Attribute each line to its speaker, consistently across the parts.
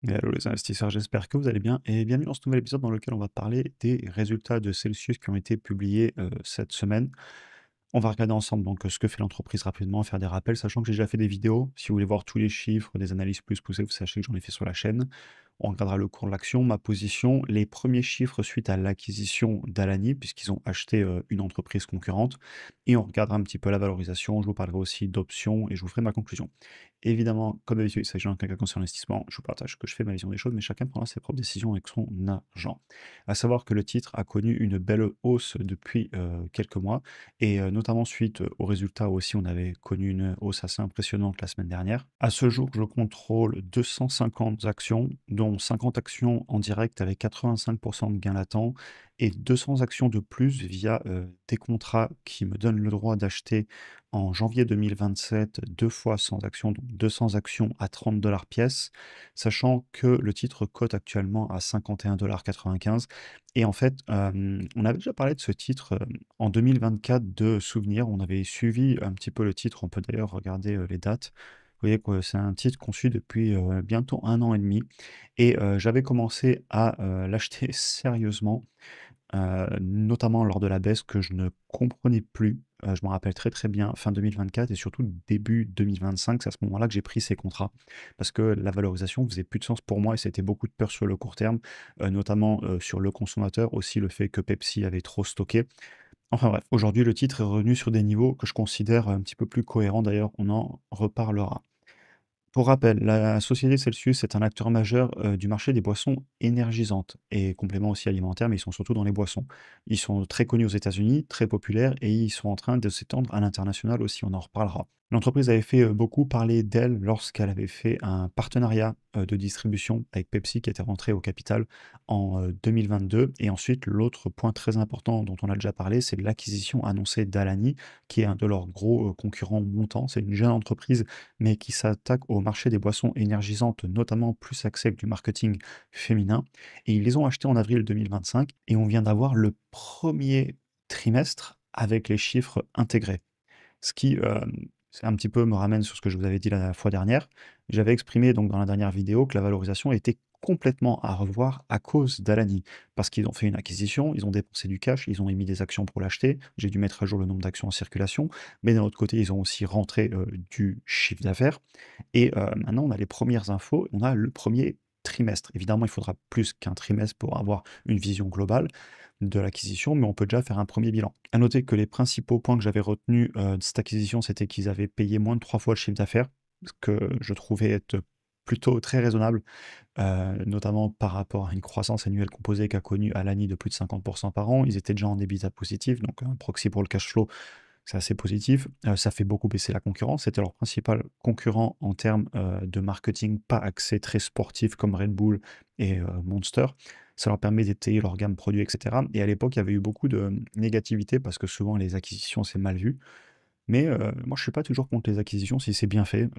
Speaker 1: Et hello les investisseurs, j'espère que vous allez bien et bienvenue dans ce nouvel épisode dans lequel on va parler des résultats de Celsius qui ont été publiés cette semaine. On va regarder ensemble donc ce que fait l'entreprise rapidement, faire des rappels, sachant que j'ai déjà fait des vidéos. Si vous voulez voir tous les chiffres, des analyses plus poussées, vous sachez que j'en ai fait sur la chaîne. On regardera le cours de l'action, ma position, les premiers chiffres suite à l'acquisition d'Alani, puisqu'ils ont acheté une entreprise concurrente. Et on regardera un petit peu la valorisation, je vous parlerai aussi d'options et je vous ferai ma conclusion. Évidemment, comme d'habitude, il s'agit d'un cas concernant l'investissement. Je vous partage que je fais ma vision des choses, mais chacun prendra ses propres décisions avec son argent. À savoir que le titre a connu une belle hausse depuis quelques mois, et notamment suite aux résultats aussi, on avait connu une hausse assez impressionnante la semaine dernière. À ce jour, je contrôle 250 actions, dont 50 actions en direct avec 85% de gain latent, et 200 actions de plus via des contrats qui me donnent le droit d'acheter en janvier 2027 2 fois 100 actions, donc 200 actions à 30 $ pièce, sachant que le titre cote actuellement à 51,95 $ et en fait, on avait déjà parlé de ce titre, en 2024 de souvenirs. On avait suivi un petit peu le titre, on peut d'ailleurs regarder, les dates. Vous voyez que c'est un titre qu'on suit depuis, bientôt 1 an et demi et j'avais commencé à, l'acheter sérieusement, notamment lors de la baisse que je ne comprenais plus. Je me rappelle très, très bien, fin 2024 et surtout début 2025, c'est à ce moment-là que j'ai pris ces contrats. Parce que la valorisation faisait plus de sens pour moi et c'était beaucoup de peur sur le court terme, notamment, sur le consommateur, aussi le fait que Pepsi avait trop stocké. Enfin bref, aujourd'hui le titre est revenu sur des niveaux que je considère un petit peu plus cohérents, d'ailleurs on en reparlera. Pour rappel, la société Celsius est un acteur majeur du marché des boissons énergisantes et compléments aussi alimentaires, mais ils sont surtout dans les boissons. Ils sont très connus aux États-Unis, très populaires et ils sont en train de s'étendre à l'international aussi, on en reparlera. L'entreprise avait fait beaucoup parler d'elle lorsqu'elle avait fait un partenariat de distribution avec Pepsi qui était rentré au capital en 2022. Et ensuite, l'autre point très important dont on a déjà parlé, c'est l'acquisition annoncée d'Alani, qui est un de leurs gros concurrents montants. C'est une jeune entreprise mais qui s'attaquent au marché des boissons énergisantes, notamment plus axé avec du marketing féminin. Et ils les ont achetés en avril 2025 et on vient d'avoir le premier trimestre avec les chiffres intégrés. Ce qui, c'est un petit peu me ramène sur ce que je vous avais dit la fois dernière. J'avais exprimé donc dans la dernière vidéo que la valorisation était complètement à revoir à cause d'Alani. Parce qu'ils ont fait une acquisition, ils ont dépensé du cash, ils ont émis des actions pour l'acheter. J'ai dû mettre à jour le nombre d'actions en circulation. Mais d'un autre côté, ils ont aussi rentré du chiffre d'affaires. Et maintenant, on a les premières infos, on a le premier trimestre. Évidemment, il faudra plus qu'un trimestre pour avoir une vision globale de l'acquisition, mais on peut déjà faire un premier bilan. À noter que les principaux points que j'avais retenus de cette acquisition, c'était qu'ils avaient payé moins de 3 fois le chiffre d'affaires, ce que je trouvais être plutôt très raisonnable, notamment par rapport à une croissance annuelle composée qu'a connue Alani de plus de 50% par an. Ils étaient déjà en EBITDA positif, donc un proxy pour le cash flow, c'est assez positif. Ça fait beaucoup baisser la concurrence. C'était leur principal concurrent en termes de marketing, pas axé très sportif comme Red Bull et Monster. Ça leur permet d'étayer leur gamme produit, et cetera. Et à l'époque, il y avait eu beaucoup de négativité parce que souvent les acquisitions, c'est mal vu. Mais moi, je suis pas toujours contre les acquisitions si c'est bien fait.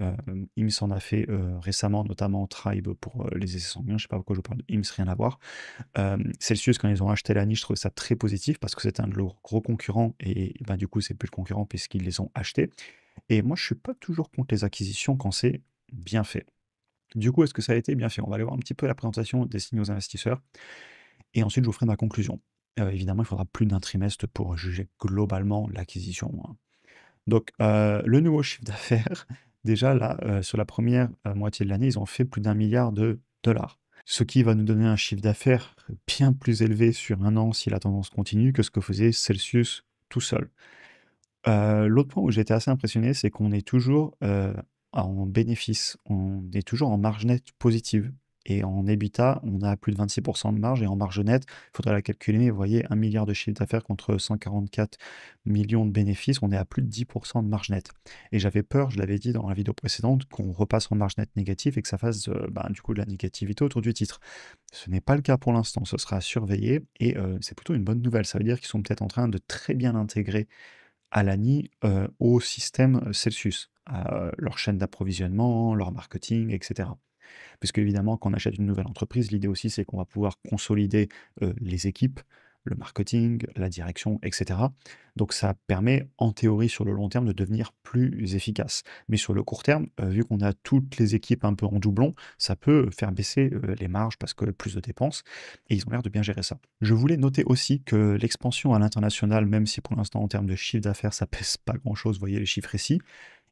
Speaker 1: IMS en a fait récemment, notamment Tribe pour les essais sanguins. Je sais pas pourquoi je parle de IMS, rien à voir. Celsius, quand ils ont acheté la niche, je trouvais ça très positif parce que c'était un de leurs gros concurrents et ben, du coup, c'est plus le concurrent puisqu'ils les ont achetés. Et moi, je suis pas toujours contre les acquisitions quand c'est bien fait. Du coup, est-ce que ça a été bien fait? On va aller voir un petit peu la présentation destinée aux investisseurs et ensuite je vous ferai ma conclusion. Évidemment, il faudra plus d'un trimestre pour juger globalement l'acquisition, hein. Donc, le nouveau chiffre d'affaires, déjà là, sur la première moitié de l'année, ils ont fait plus d'1 milliard de dollars. Ce qui va nous donner un chiffre d'affaires bien plus élevé sur un an si la tendance continue que ce que faisait Celsius tout seul. L'autre point où j'étais assez impressionné, c'est qu'on est toujours, en bénéfice. On est toujours en marge nette positive et en EBITDA, on a plus de 26 de marge et en marge nette, il faudrait la calculer, mais vous voyez 1 milliard de chiffre d'affaires contre 144 millions de bénéfices, on est à plus de 10 de marge nette et j'avais peur, je l'avais dit dans la vidéo précédente, qu'on repasse en marge nette négative et que ça fasse, ben, du coup de la négativité autour du titre. Ce n'est pas le cas pour l'instant, ce sera à surveiller et c'est plutôt une bonne nouvelle. Ça veut dire qu'ils sont peut-être en train de très bien intégrer Alani, au système Celsius, à leur chaîne d'approvisionnement, leur marketing, et cetera. Puisque évidemment, quand on achète une nouvelle entreprise, l'idée aussi, c'est qu'on va pouvoir consolider, les équipes, le marketing, la direction, etc. Donc ça permet, en théorie, sur le long terme, de devenir plus efficace. Mais sur le court terme, vu qu'on a toutes les équipes un peu en doublon, ça peut faire baisser les marges parce que plus de dépenses, et ils ont l'air de bien gérer ça. Je voulais noter aussi que l'expansion à l'international, même si pour l'instant en termes de chiffre d'affaires ça pèse pas grand-chose, vous voyez les chiffres ici,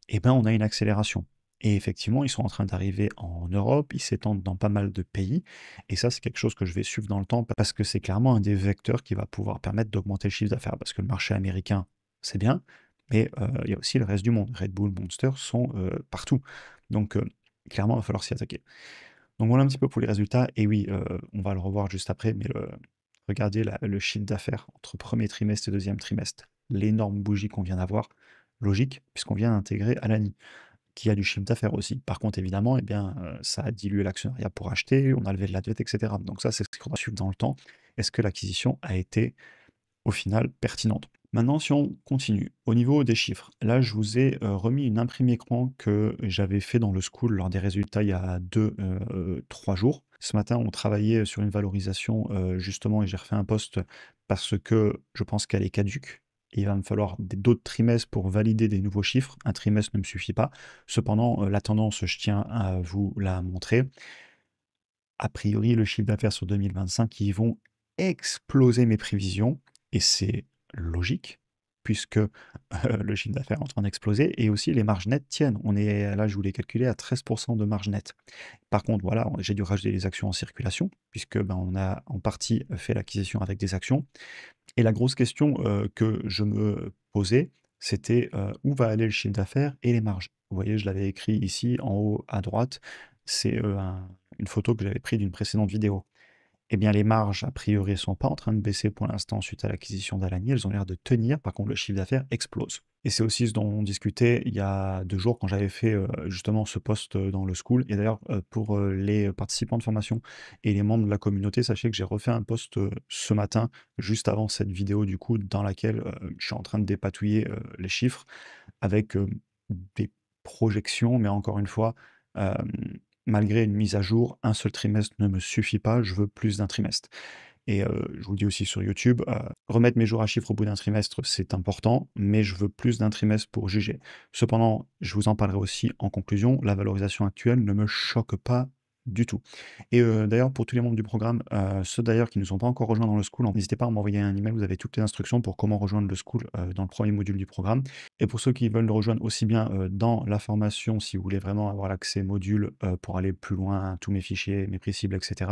Speaker 1: eh ben, on a une accélération. Et effectivement, ils sont en train d'arriver en Europe, ils s'étendent dans pas mal de pays. Et ça, c'est quelque chose que je vais suivre dans le temps parce que c'est clairement un des vecteurs qui va pouvoir permettre d'augmenter le chiffre d'affaires. Parce que le marché américain, c'est bien, mais il y a aussi le reste du monde. Red Bull, Monster sont partout. Donc, clairement, il va falloir s'y attaquer. Donc, voilà un petit peu pour les résultats. Et oui, on va le revoir juste après, mais regardez le chiffre d'affaires entre premier trimestre et deuxième trimestre. L'énorme bougie qu'on vient d'avoir, logique, puisqu'on vient d'intégrer Alani qui a du chiffre d'affaires aussi. Par contre, évidemment, eh bien, ça a dilué l'actionnariat pour acheter, on a levé de la dette, etc. Donc ça, c'est ce qu'on va suivre dans le temps. Est-ce que l'acquisition a été, au final, pertinente? Maintenant, si on continue, au niveau des chiffres, là, je vous ai remis une imprimée écran que j'avais fait dans le school lors des résultats il y a 3 jours. Ce matin, on travaillait sur une valorisation, justement, et j'ai refait un post parce que je pense qu'elle est caduque. Il va me falloir d'autres trimestres pour valider des nouveaux chiffres. Un trimestre ne me suffit pas. Cependant, la tendance, je tiens à vous la montrer. A priori, le chiffre d'affaires sur 2025, ils vont exploser mes prévisions, et c'est logique, puisque le chiffre d'affaires est en train d'exploser, et aussi les marges nettes tiennent. On est là, je vous l'ai calculé, à 13% de marge nette. Par contre, voilà, j'ai dû rajouter des actions en circulation, puisque ben, on a en partie fait l'acquisition avec des actions. Et la grosse question que je me posais, c'était où va aller le chiffre d'affaires et les marges. Vous voyez, je l'avais écrit ici en haut à droite. C'est une photo que j'avais prise d'une précédente vidéo. Eh bien, les marges, a priori, ne sont pas en train de baisser pour l'instant suite à l'acquisition d'Alani. Elles ont l'air de tenir. Par contre, le chiffre d'affaires explose. Et c'est aussi ce dont on discutait il y a 2 jours quand j'avais fait justement ce post dans le school. Et d'ailleurs, pour les participants de formation et les membres de la communauté, sachez que j'ai refait un post ce matin, juste avant cette vidéo, du coup, dans laquelle je suis en train de dépatouiller les chiffres avec des projections, mais encore une fois, malgré une mise à jour, un seul trimestre ne me suffit pas, je veux plus d'un trimestre. Et je vous le dis aussi sur YouTube, remettre mes jours à chiffre au bout d'un trimestre, c'est important, mais je veux plus d'un trimestre pour juger. Cependant, je vous en parlerai aussi en conclusion, la valorisation actuelle ne me choque pas du tout. Et d'ailleurs, pour tous les membres du programme, ceux d'ailleurs qui ne sont pas encore rejoints dans le school, n'hésitez pas à m'envoyer un email, vous avez toutes les instructions pour comment rejoindre le school dans le premier module du programme. Et pour ceux qui veulent le rejoindre aussi bien dans la formation, si vous voulez vraiment avoir l'accès module pour aller plus loin, tous mes fichiers, mes prix cibles, etc.,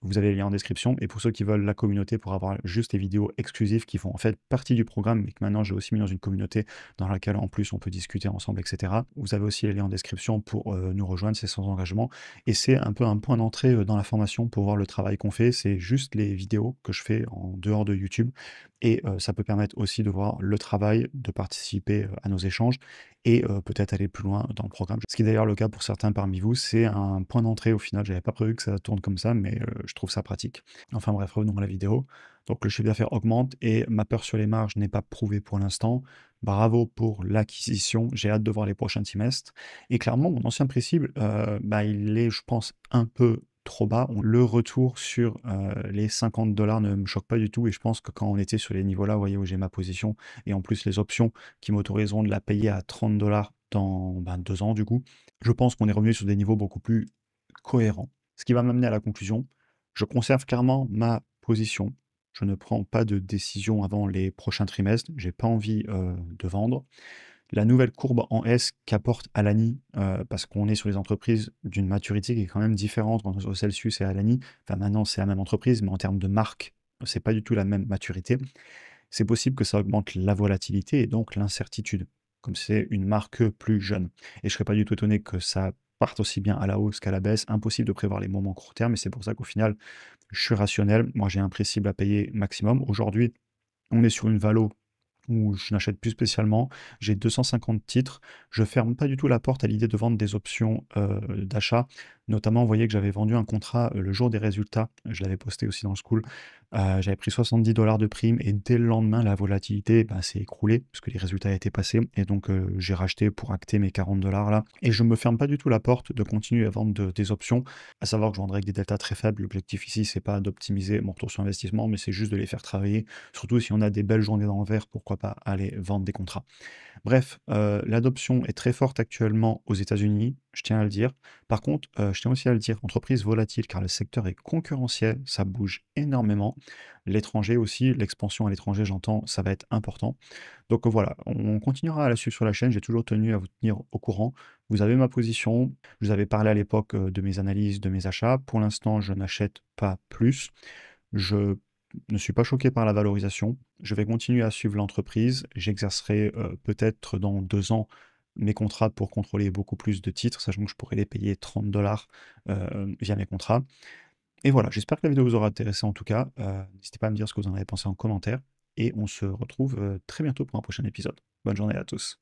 Speaker 1: vous avez le lien en description. Et pour ceux qui veulent la communauté pour avoir juste les vidéos exclusives qui font en fait partie du programme, mais que maintenant j'ai aussi mis dans une communauté dans laquelle en plus on peut discuter ensemble, etc., vous avez aussi les liens en description pour nous rejoindre, c'est sans engagement. Et c'est un peu un point d'entrée dans la formation pour voir le travail qu'on fait. C'est juste les vidéos que je fais en dehors de YouTube. Et ça peut permettre aussi de voir le travail, de participer à nos échanges et peut-être aller plus loin dans le programme. Ce qui est d'ailleurs le cas pour certains parmi vous, c'est un point d'entrée au final. J'avais pas prévu que ça tourne comme ça, mais je trouve ça pratique. Enfin bref, revenons à la vidéo. Donc le chiffre d'affaires augmente et ma peur sur les marges n'est pas prouvée pour l'instant. Bravo pour l'acquisition, j'ai hâte de voir les prochains trimestres. Et clairement, mon ancien prix cible, bah, il est, je pense, un peu trop bas. Le retour sur les 50 $ ne me choque pas du tout. Et je pense que quand on était sur les niveaux-là, vous voyez où j'ai ma position, et en plus les options qui m'autoriseront de la payer à 30 $ dans 2 ans, du coup, je pense qu'on est revenu sur des niveaux beaucoup plus cohérents. Ce qui va m'amener à la conclusion, je conserve clairement ma position. Je ne prends pas de décision avant les prochains trimestres. J'ai pas envie de vendre. La nouvelle courbe en S qu'apporte Alani, parce qu'on est sur les entreprises d'une maturité qui est quand même différente entre Celsius et Alani. Enfin, maintenant, c'est la même entreprise, mais en termes de marque, c'est pas du tout la même maturité. C'est possible que ça augmente la volatilité et donc l'incertitude, comme c'est une marque plus jeune. Et je serais pas du tout étonné que ça parte aussi bien à la hausse qu'à la baisse. Impossible de prévoir les moments court terme, et c'est pour ça qu'au final, je suis rationnel. Moi, j'ai un prix cible à payer maximum. Aujourd'hui, on est sur une valo où je n'achète plus spécialement. J'ai 250 titres. Je ferme pas du tout la porte à l'idée de vendre des options d'achat. Notamment, vous voyez que j'avais vendu un contrat le jour des résultats. Je l'avais posté aussi dans le school. J'avais pris 70 de prime et dès le lendemain, la volatilité, bah, s'est écroulée parce que les résultats étaient passés et donc j'ai racheté pour acter mes 40 là et je me ferme pas du tout la porte de continuer à vendre des options, à savoir que je vendrai avec des deltas très faibles. L'objectif ici, c'est pas d'optimiser mon retour sur investissement, mais c'est juste de les faire travailler. Surtout si on a des belles journées dans le vert, pourquoi pas aller vendre des contrats. Bref, l'adoption est très forte actuellement aux États-Unis, je tiens à le dire. Par contre, je tiens aussi à le dire, entreprise volatile car le secteur est concurrentiel, ça bouge énormément. L'étranger aussi, l'expansion à l'étranger, j'entends, ça va être important. Donc voilà, on continuera à la suivre sur la chaîne, j'ai toujours tenu à vous tenir au courant. Vous avez ma position, je vous avais parlé à l'époque, de mes analyses, de mes achats. Pour l'instant, je n'achète pas plus. Je ne suis pas choqué par la valorisation. Je vais continuer à suivre l'entreprise. J'exercerai peut-être dans 2 ans mes contrats pour contrôler beaucoup plus de titres, sachant que je pourrais les payer 30 via mes contrats. Et voilà, j'espère que la vidéo vous aura intéressé en tout cas. N'hésitez pas à me dire ce que vous en avez pensé en commentaire. Et on se retrouve très bientôt pour un prochain épisode. Bonne journée à tous.